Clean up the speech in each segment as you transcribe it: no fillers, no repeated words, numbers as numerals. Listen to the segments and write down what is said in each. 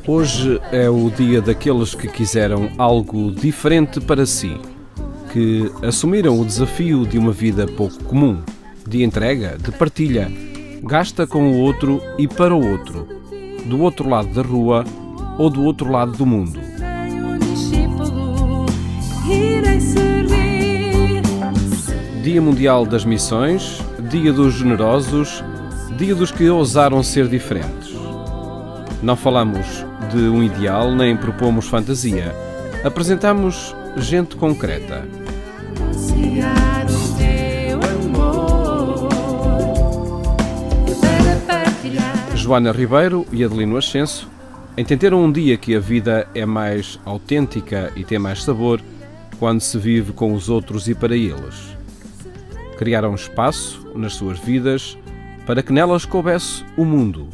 Hoje é o dia daqueles que quiseram algo diferente para si, que assumiram o desafio de uma vida pouco comum, de entrega, de partilha, gasta com o outro e para o outro, do outro lado da rua ou do outro lado do mundo. Dia Mundial das Missões, Dia dos Generosos, Dia dos que ousaram ser diferentes. Não falamos de um ideal nem propomos fantasia. Apresentamos gente concreta. Joana Ribeiro e Adelino Ascenso entenderam um dia que a vida é mais autêntica e tem mais sabor quando se vive com os outros e para eles. Criaram espaço nas suas vidas para que nelas coubesse o mundo.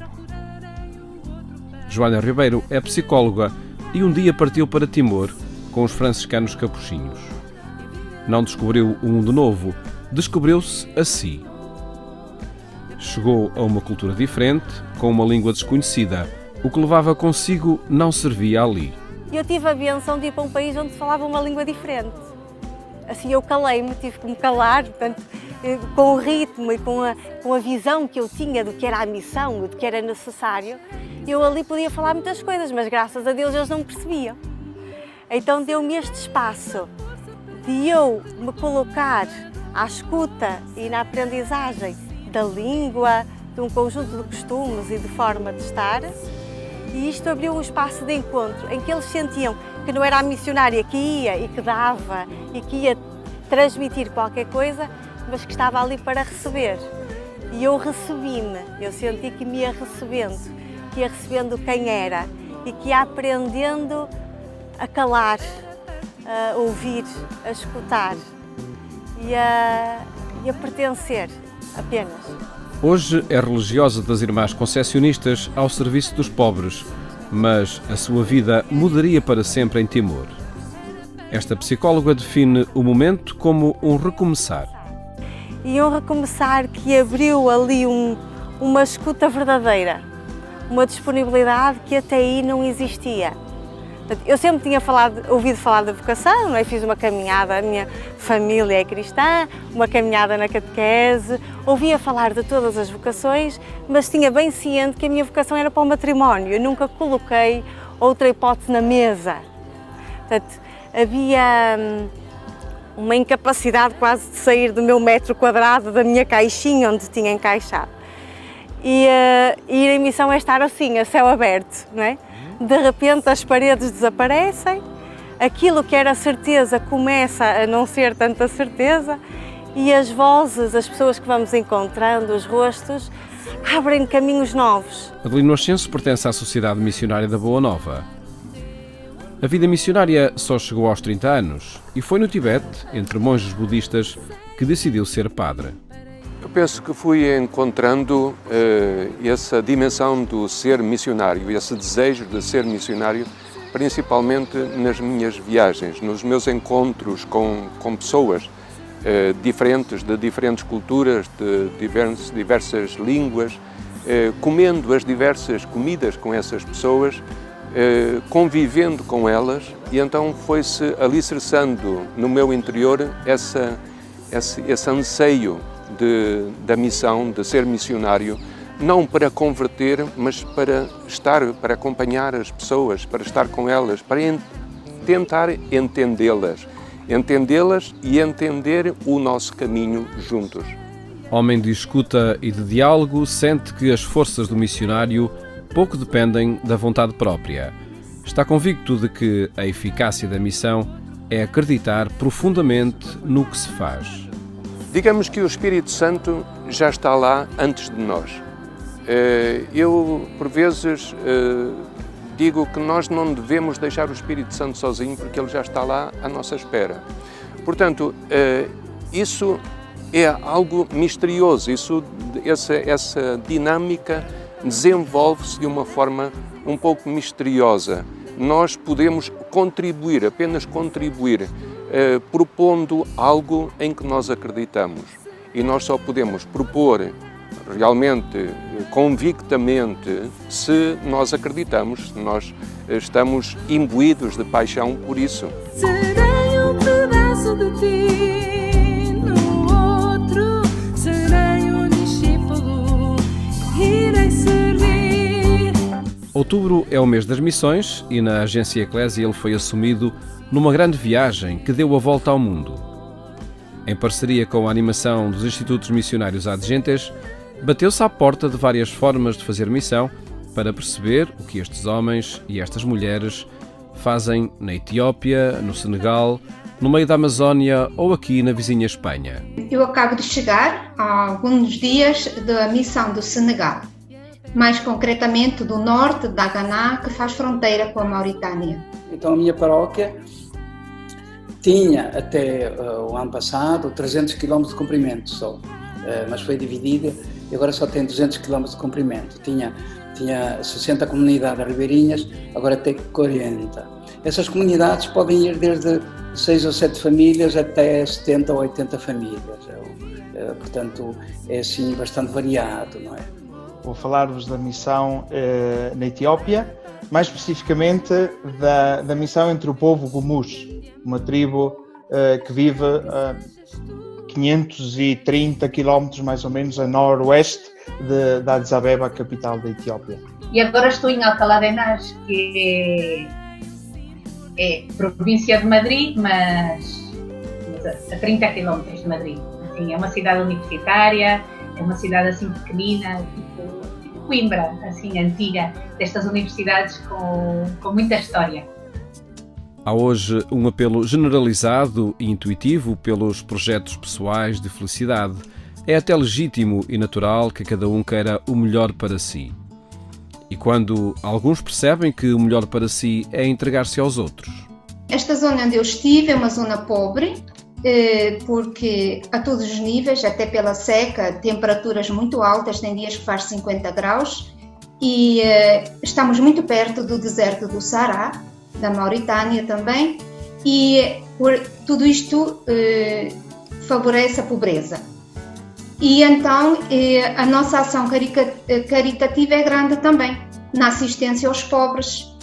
Joana Ribeiro é psicóloga e um dia partiu para Timor com os franciscanos capuchinhos. Não descobriu um mundo novo, descobriu-se a si. Chegou a uma cultura diferente, com uma língua desconhecida. O que levava consigo não servia ali. Eu tive a benção de ir para um país onde se falava uma língua diferente. Assim eu calei-me, tive que me calar, portanto, com o ritmo e com a visão que eu tinha do que era a missão, do que era necessário, eu ali podia falar muitas coisas, mas graças a Deus eles não me percebiam. Então deu-me este espaço de eu me colocar à escuta e na aprendizagem da língua, de um conjunto de costumes e de forma de estar, e isto abriu um espaço de encontro em que eles sentiam que não era a missionária que ia e que dava e que ia transmitir qualquer coisa, mas que estava ali para receber. E eu recebi-me, eu senti que me ia recebendo quem era e que ia aprendendo a calar, a ouvir, a escutar e a pertencer apenas. Hoje é religiosa das Irmãs Concessionistas ao serviço dos pobres, mas a sua vida mudaria para sempre em Timor. Esta psicóloga define o momento como um recomeçar. E um recomeçar que abriu ali uma escuta verdadeira, uma disponibilidade que até aí não existia. Eu sempre tinha ouvido falar da vocação, não é? Fiz uma caminhada, a minha família é cristã, uma caminhada na catequese, ouvia falar de todas as vocações, mas tinha bem ciente que a minha vocação era para o matrimónio. Eu nunca coloquei outra hipótese na mesa. Portanto, havia uma incapacidade quase de sair do meu metro quadrado, da minha caixinha onde tinha encaixado. E ir em missão é estar assim, a céu aberto, não é? De repente as paredes desaparecem, aquilo que era certeza começa a não ser tanta certeza e as vozes, as pessoas que vamos encontrando, os rostos, abrem caminhos novos. Adelino Ascenso pertence à Sociedade Missionária da Boa Nova. A vida missionária só chegou aos 30 anos e foi no Tibete, entre monges budistas, que decidiu ser padre. Eu penso que fui encontrando essa dimensão do ser missionário, esse desejo de ser missionário, principalmente nas minhas viagens, nos meus encontros com pessoas diferentes, de diferentes culturas, de diversas línguas, comendo as diversas comidas com essas pessoas, convivendo com elas, e então foi-se alicerçando no meu interior esse anseio da missão, de ser missionário, não para converter, mas para estar, para acompanhar as pessoas, para estar com elas, para tentar entendê-las e entender o nosso caminho juntos. Homem de escuta e de diálogo, sente que as forças do missionário pouco dependem da vontade própria. Está convicto de que a eficácia da missão é acreditar profundamente no que se faz. Digamos que o Espírito Santo já está lá antes de nós. Eu, por vezes, digo que nós não devemos deixar o Espírito Santo sozinho porque ele já está lá à nossa espera. Portanto, isso é algo misterioso, essa dinâmica desenvolve-se de uma forma um pouco misteriosa. Nós podemos contribuir, apenas contribuir, propondo algo em que nós acreditamos. E nós só podemos propor realmente, convictamente, se nós acreditamos, se nós estamos imbuídos de paixão por isso. Serei pedaço de ti no outro, serei discípulo, irei servir. Outubro é o mês das missões e na agência Eclésia ele foi assumido numa grande viagem que deu a volta ao mundo. Em parceria com a animação dos Institutos Missionários Adjentes, bateu-se à porta de várias formas de fazer missão para perceber o que estes homens e estas mulheres fazem na Etiópia, no Senegal, no meio da Amazónia ou aqui na vizinha Espanha. Eu acabo de chegar há alguns dias da missão do Senegal, mais concretamente do norte da Ghana, que faz fronteira com a Mauritânia. Então a minha paróquia tinha até o ano passado 300 km de comprimento só, mas foi dividida e agora só tem 200 km de comprimento. Tinha 60 comunidades ribeirinhas, agora tem 40. Essas comunidades podem ir desde 6 ou 7 famílias até 70 ou 80 famílias. Portanto, é assim bastante variado, não é? Vou falar-vos da missão na Etiópia, mais especificamente da missão entre o povo Gumus, uma tribo que vive a 530 km mais ou menos a noroeste de Addis Abeba, a capital da Etiópia. E agora estou em Alcalá de Henares, que é província de Madrid, mas a 30 km de Madrid. Assim, é uma cidade universitária, é uma cidade assim pequenina, tipo Coimbra, assim antiga, destas universidades com muita história. Há hoje um apelo generalizado e intuitivo pelos projetos pessoais de felicidade. É até legítimo e natural que cada um queira o melhor para si. E quando alguns percebem que o melhor para si é entregar-se aos outros. Esta zona onde eu estive é uma zona pobre, porque a todos os níveis, até pela seca, temperaturas muito altas, tem dias que faz 50 graus, e estamos muito perto do deserto do Saara, da Mauritânia também, e tudo isto favorece a pobreza. E então a nossa ação caritativa é grande também, na assistência aos pobres,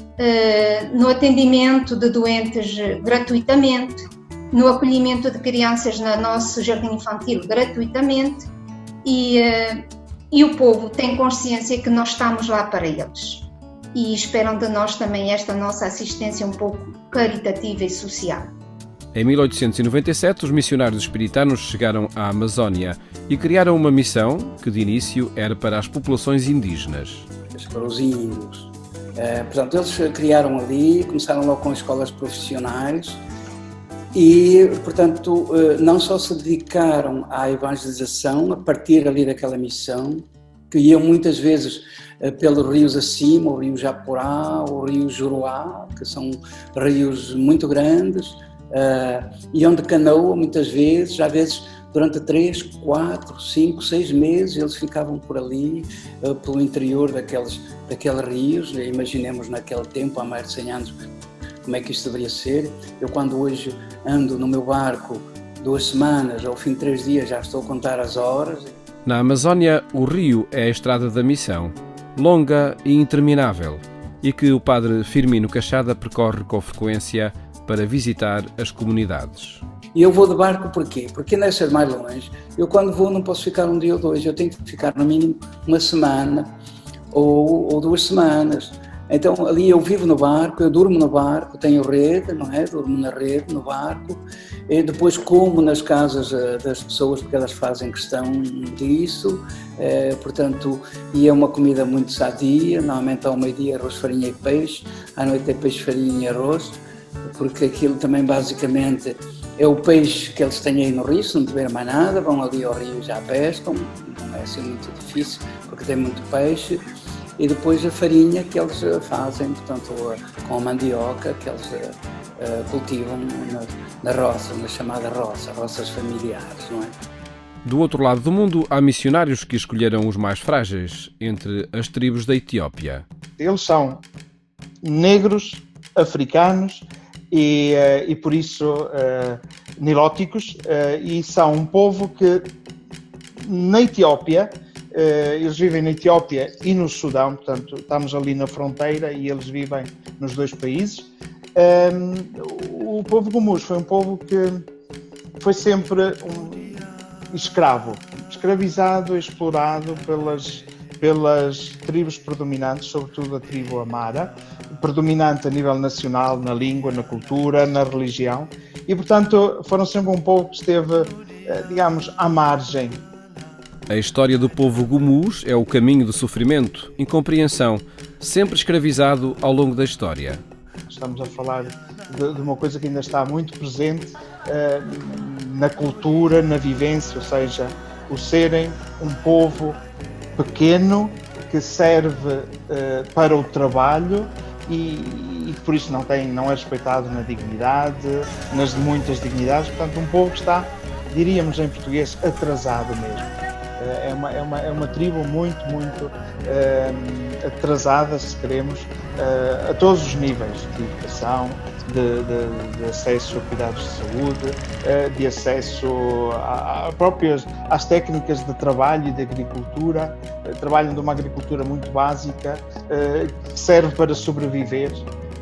no atendimento de doentes gratuitamente, no acolhimento de crianças no nosso jardim infantil gratuitamente, e o povo tem consciência que nós estamos lá para eles. E esperam de nós também esta nossa assistência um pouco caritativa e social. Em 1897, os missionários espiritanos chegaram à Amazónia e criaram uma missão que, de início, era para as populações indígenas. Para os índios. Portanto, eles criaram ali, começaram logo com escolas profissionais e, portanto, não só se dedicaram à evangelização a partir ali daquela missão, que iam muitas vezes pelos rios acima, o rio Japorá, o rio Juruá, que são rios muito grandes, iam de canoa muitas vezes, às vezes durante 3, 4, 5, 6 meses eles ficavam por ali, pelo interior daqueles rios. Imaginemos naquele tempo, há mais de 100 anos, como é que isto deveria ser. Eu quando hoje ando no meu barco 2 semanas, ao fim de 3 dias já estou a contar as horas. Na Amazónia, o rio é a estrada da missão, longa e interminável, e que o padre Firmino Cachada percorre com frequência para visitar as comunidades. E eu vou de barco porquê? Porque nessas mais longe, eu quando vou não posso ficar 1 dia ou 2, eu tenho que ficar no mínimo 1 semana ou 2 semanas. Então ali eu vivo no barco, eu durmo no barco, tenho rede, não é? Durmo na rede, no barco, e depois como nas casas das pessoas, porque elas fazem questão disso, portanto, e é uma comida muito sadia, normalmente ao meio-dia arroz, farinha e peixe, à noite é peixe, farinha e arroz, porque aquilo também basicamente é o peixe que eles têm aí no rio, se não tiver mais nada, vão ali ao rio e já pescam, não é assim muito difícil, porque tem muito peixe. E depois a farinha que eles fazem, portanto, com a mandioca que eles cultivam na roça, na chamada roças familiares, não é? Do outro lado do mundo, há missionários que escolheram os mais frágeis, entre as tribos da Etiópia. Eles são negros, africanos e por isso nilóticos, e são um povo que na Etiópia Eles vivem na Etiópia e no Sudão, portanto, estamos ali na fronteira e eles vivem nos dois países. O povo Gumuz foi um povo que foi sempre escravo, escravizado, explorado pelas tribos predominantes, sobretudo a tribo Amara, predominante a nível nacional, na língua, na cultura, na religião, e, portanto, foram sempre um povo que esteve, digamos, à margem. A história do povo Gumuz é o caminho do sofrimento, incompreensão, sempre escravizado ao longo da história. Estamos a falar de uma coisa que ainda está muito presente na cultura, na vivência, ou seja, o serem um povo pequeno que serve para o trabalho e por isso não é respeitado na dignidade, nas muitas dignidades, portanto um povo que está, diríamos em português, atrasado mesmo. É uma tribo muito atrasada, se queremos, a todos os níveis de educação, de acesso a cuidados de saúde, de acesso às técnicas de trabalho e de agricultura. Trabalham de uma agricultura muito básica, que serve para sobreviver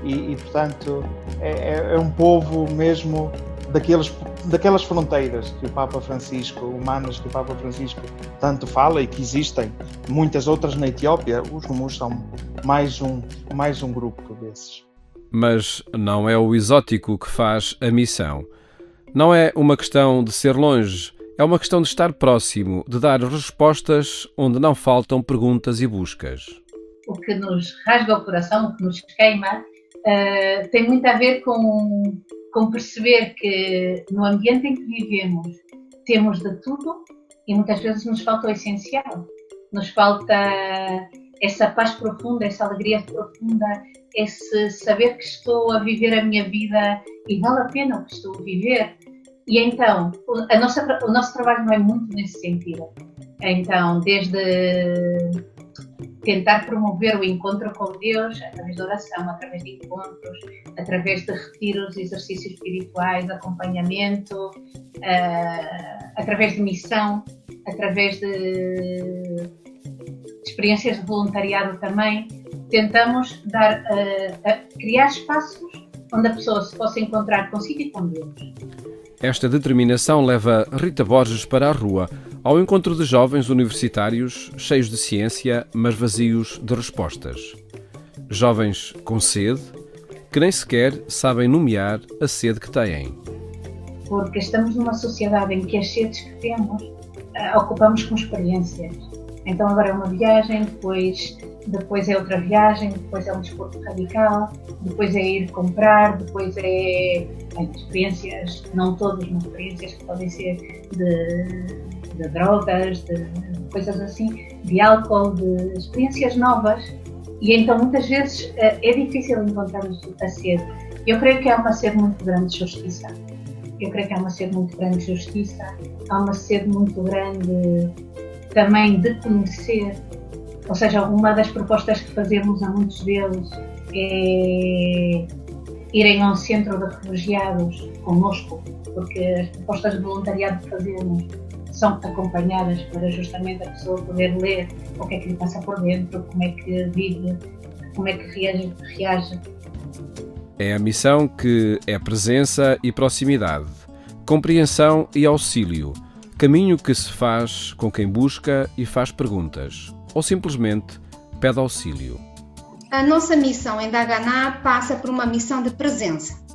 e portanto, é um povo mesmo daquelas fronteiras que o Papa Francisco, humanas que o Papa Francisco tanto fala e que existem muitas outras na Etiópia. Os Gumuz são mais um grupo desses. Mas não é o exótico que faz a missão. Não é uma questão de ser longe, é uma questão de estar próximo, de dar respostas onde não faltam perguntas e buscas. O que nos rasga o coração, o que nos queima, tem muito a ver com perceber que no ambiente em que vivemos temos de tudo e muitas vezes nos falta o essencial. Nos falta essa paz profunda, essa alegria profunda, esse saber que estou a viver a minha vida e vale a pena o que estou a viver. E então, o nosso trabalho não é muito nesse sentido. Então, desde tentar promover o encontro com Deus através de oração, através de encontros, através de retiros, exercícios espirituais, acompanhamento, através de missão, através de experiências de voluntariado também, tentamos criar espaços onde a pessoa se possa encontrar consigo e com Deus. Esta determinação leva Rita Borges para a rua, ao encontro de jovens universitários cheios de ciência, mas vazios de respostas. Jovens com sede, que nem sequer sabem nomear a sede que têm. Porque estamos numa sociedade em que as sedes que temos ocupamos com experiências. Então agora é uma viagem, depois é outra viagem, depois é um desporto radical, depois é ir comprar, depois é experiências, não todas, mas experiências que podem ser de drogas, de coisas assim, de álcool, de experiências novas. E então muitas vezes é difícil encontrar a sede. Eu creio que há uma sede muito grande de justiça. Há uma sede muito grande também de conhecer. Ou seja, uma das propostas que fazemos a muitos deles é irem a um centro de refugiados connosco, porque as propostas de voluntariado que fazemos são acompanhadas para justamente a pessoa poder ler o que é que lhe passa por dentro, como é que vive, como é que reage. É a missão que é presença e proximidade, compreensão e auxílio, caminho que se faz com quem busca e faz perguntas, ou simplesmente pede auxílio. A nossa missão em Daganá passa por uma missão de presença.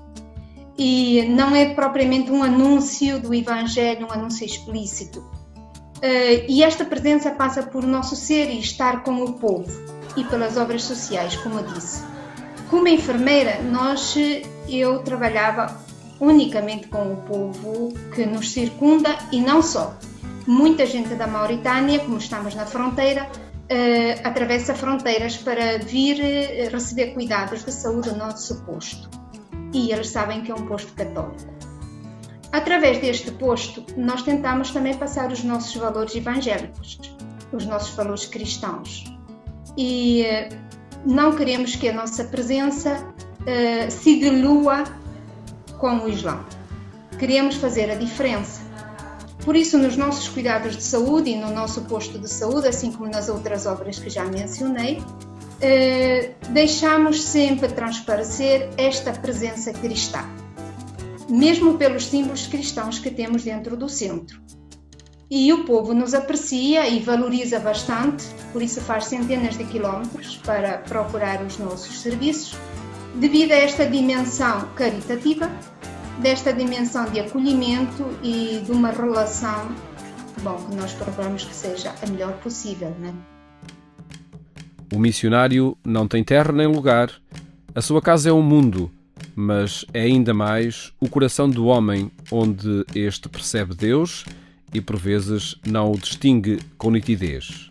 E não é propriamente um anúncio do Evangelho, um anúncio explícito. E esta presença passa por nosso ser e estar com o povo e pelas obras sociais, como eu disse. Como enfermeira, eu trabalhava unicamente com o povo que nos circunda e não só. Muita gente da Mauritânia, como estamos na fronteira, atravessa fronteiras para vir receber cuidados de saúde no nosso posto. E eles sabem que é um posto católico. Através deste posto, nós tentamos também passar os nossos valores evangélicos, os nossos valores cristãos. E não queremos que a nossa presença se dilua com o Islã. Queremos fazer a diferença. Por isso, nos nossos cuidados de saúde e no nosso posto de saúde, assim como nas outras obras que já mencionei, deixamos sempre transparecer esta presença cristã, mesmo pelos símbolos cristãos que temos dentro do centro. E o povo nos aprecia e valoriza bastante, por isso faz centenas de quilómetros para procurar os nossos serviços, devido a esta dimensão caritativa, desta dimensão de acolhimento e de uma relação, que nós procuramos que seja a melhor possível, né? O missionário não tem terra nem lugar. A sua casa é um mundo, mas é ainda mais o coração do homem, onde este percebe Deus e, por vezes, não o distingue com nitidez.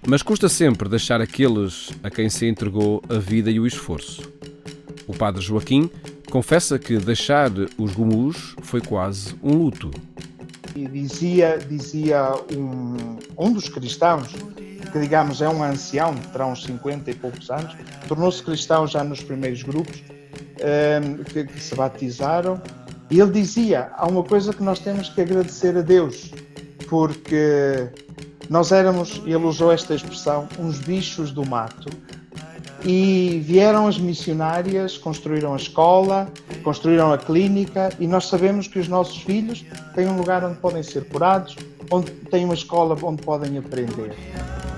Mas custa sempre deixar aqueles a quem se entregou a vida e o esforço. O padre Joaquim confessa que deixar os Gumus foi quase um luto. E dizia um dos cristãos, que digamos é um ancião, terá uns 50 e poucos anos, tornou-se cristão já nos primeiros grupos que se batizaram, e ele dizia, há uma coisa que nós temos que agradecer a Deus, porque nós éramos, ele usou esta expressão, uns bichos do mato, e vieram as missionárias, construíram a escola, construíram a clínica, e nós sabemos que os nossos filhos têm um lugar onde podem ser curados, onde têm uma escola onde podem aprender.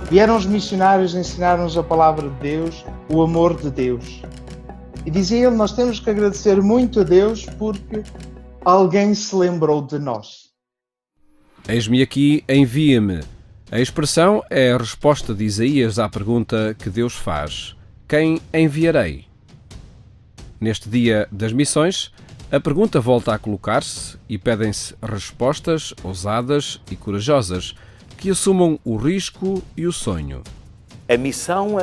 Vieram os missionários, ensinaram-nos a palavra de Deus, o amor de Deus. E dizia ele, nós temos que agradecer muito a Deus porque alguém se lembrou de nós. Eis-me aqui, envia-me. A expressão é a resposta de Isaías à pergunta que Deus faz: quem enviarei? Neste dia das missões, a pergunta volta a colocar-se e pedem-se respostas ousadas e corajosas que assumam o risco e o sonho. A missão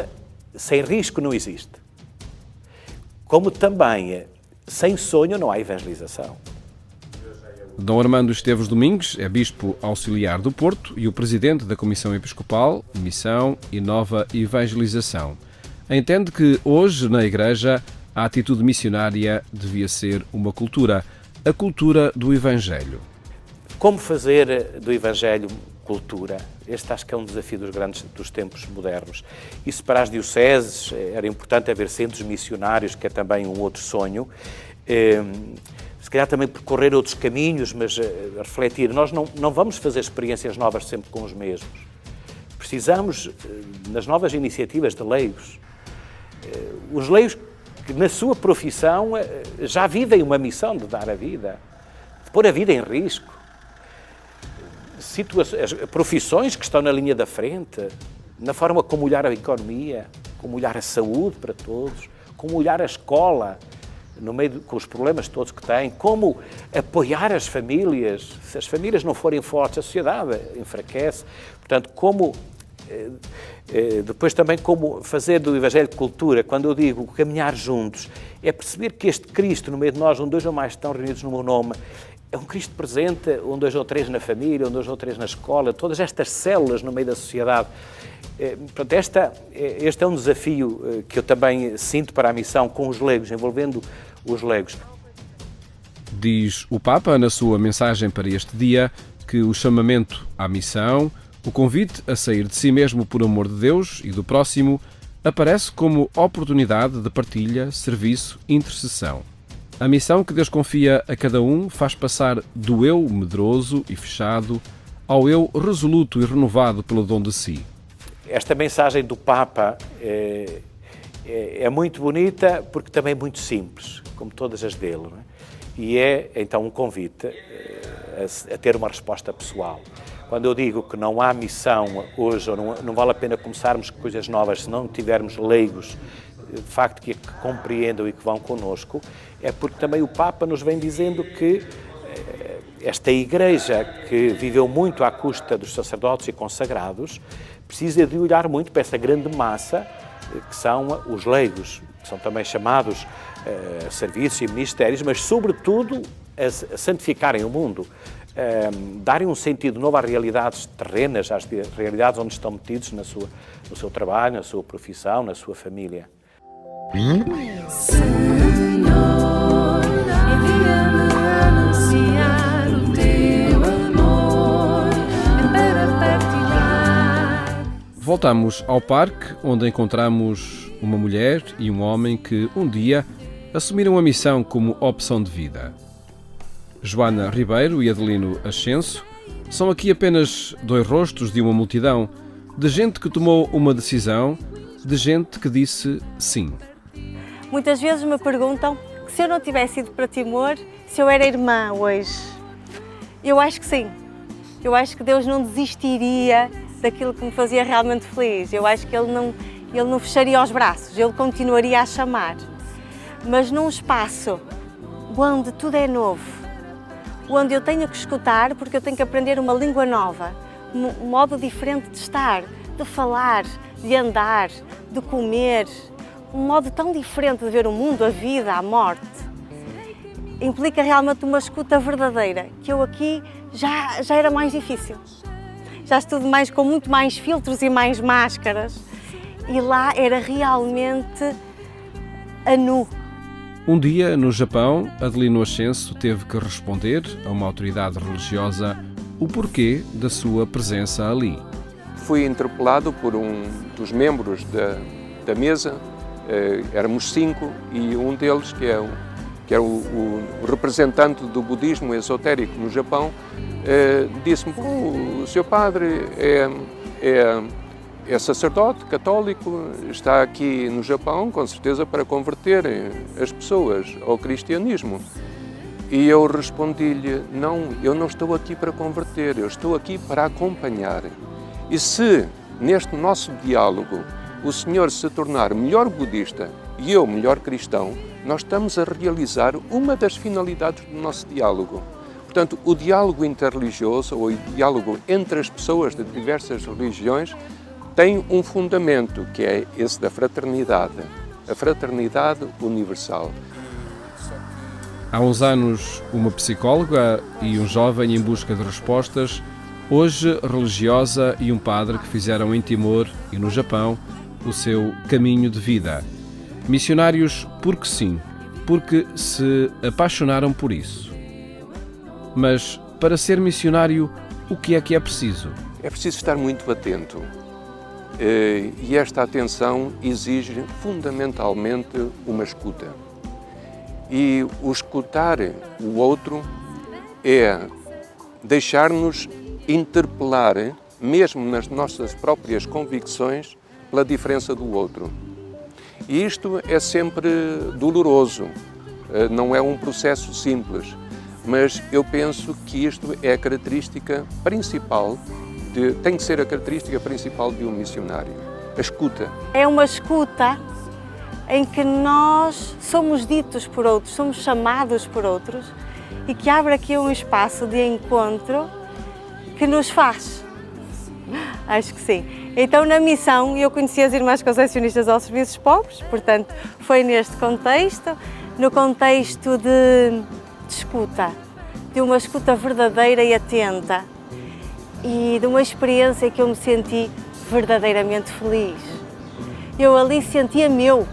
sem risco não existe. Como também sem sonho não há evangelização. Dom Armando Esteves Domingues é Bispo Auxiliar do Porto e o Presidente da Comissão Episcopal, Missão e Nova Evangelização. Entende que hoje, na Igreja, a atitude missionária devia ser uma cultura, a cultura do Evangelho. Como fazer do Evangelho cultura? Este acho que é um desafio dos tempos modernos. Isso para as dioceses era importante haver centros missionários, que é também um outro sonho. Se calhar também percorrer outros caminhos, mas refletir. Nós não vamos fazer experiências novas sempre com os mesmos. Precisamos, nas novas iniciativas de leigos, os leigos que na sua profissão já vivem uma missão de dar a vida, de pôr a vida em risco. As profissões que estão na linha da frente, na forma como olhar a economia, como olhar a saúde para todos, como olhar a escola, no meio com os problemas todos que têm, como apoiar as famílias. Se as famílias não forem fortes, a sociedade enfraquece. Portanto, depois também como fazer do Evangelho cultura. Quando eu digo caminhar juntos, é perceber que este Cristo no meio de nós, onde dois ou mais estão reunidos no meu nome, é um Cristo presente, onde dois ou três na família, onde dois ou três na escola, todas estas células no meio da sociedade. Portanto, este é um desafio que eu também sinto para a missão com os leigos, envolvendo os leigos. Diz o Papa na sua mensagem para este dia que o chamamento à missão, o convite a sair de si mesmo por amor de Deus e do próximo, aparece como oportunidade de partilha, serviço e intercessão. A missão que Deus confia a cada um faz passar do eu medroso e fechado ao eu resoluto e renovado pelo dom de si. Esta mensagem do Papa é muito bonita porque também é muito simples, como todas as dele, não é? E é então um convite a ter uma resposta pessoal. Quando eu digo que não há missão hoje, ou não vale a pena começarmos coisas novas se não tivermos leigos de facto que compreendam e que vão connosco, é porque também o Papa nos vem dizendo que esta Igreja, que viveu muito à custa dos sacerdotes e consagrados, precisa de olhar muito para essa grande massa que são os leigos, que são também chamados serviços e ministérios, mas sobretudo a santificarem o mundo, darem um sentido novo às realidades terrenas, às realidades onde estão metidos no seu trabalho, na sua profissão, na sua família. Senhor, envia-me a anunciar o teu amor. Voltamos ao parque, onde encontramos uma mulher e um homem que, um dia, assumiram a missão como opção de vida. Joana Ribeiro e Adelino Ascenso são aqui apenas dois rostos de uma multidão, de gente que tomou uma decisão, de gente que disse sim. Muitas vezes me perguntam que se eu não tivesse ido para Timor, se eu era irmã hoje. Eu acho que sim. Eu acho que Deus não desistiria daquilo que me fazia realmente feliz. Eu acho que Ele não fecharia os braços, Ele continuaria a chamar. Mas num espaço onde tudo é novo, onde eu tenho que escutar, porque eu tenho que aprender uma língua nova, um modo diferente de estar, de falar, de andar, de comer, um modo tão diferente de ver o mundo, a vida, a morte, implica realmente uma escuta verdadeira, que eu aqui já era mais difícil. Já estudo com muito mais filtros e mais máscaras, e lá era realmente a nu. Um dia, no Japão, Adelino Ascenso teve que responder a uma autoridade religiosa o porquê da sua presença ali. Fui interpelado por um dos membros da mesa, éramos 5, e um deles, que é o representante do budismo esotérico no Japão, disse-me: o seu padre é sacerdote católico, está aqui no Japão, com certeza, para converter as pessoas ao cristianismo. E eu respondi-lhe: não, eu não estou aqui para converter, eu estou aqui para acompanhar. E se, neste nosso diálogo, o senhor se tornar melhor budista e eu melhor cristão, nós estamos a realizar uma das finalidades do nosso diálogo. Portanto, o diálogo interreligioso, ou o diálogo entre as pessoas de diversas religiões, tem um fundamento, que é esse da fraternidade, a fraternidade universal. Há uns anos, uma psicóloga e um jovem em busca de respostas, hoje religiosa e um padre que fizeram em Timor e no Japão o seu caminho de vida. Missionários porque sim, porque se apaixonaram por isso. Mas, para ser missionário, o que é preciso? É preciso estar muito atento. E esta atenção exige fundamentalmente uma escuta. E o escutar o outro é deixar-nos interpelar, mesmo nas nossas próprias convicções, pela diferença do outro. E isto é sempre doloroso, não é um processo simples, mas eu penso que isto é a característica principal, tem que ser a característica principal de um missionário, a escuta. É uma escuta em que nós somos ditos por outros, somos chamados por outros, e que abre aqui um espaço de encontro que nos faz. Acho que sim. Então, na missão, eu conheci as Irmãs Conceicionistas aos Serviços Pobres, portanto, foi neste contexto, no contexto de escuta, de uma escuta verdadeira e atenta, e de uma experiência que eu me senti verdadeiramente feliz. Eu ali sentia meu.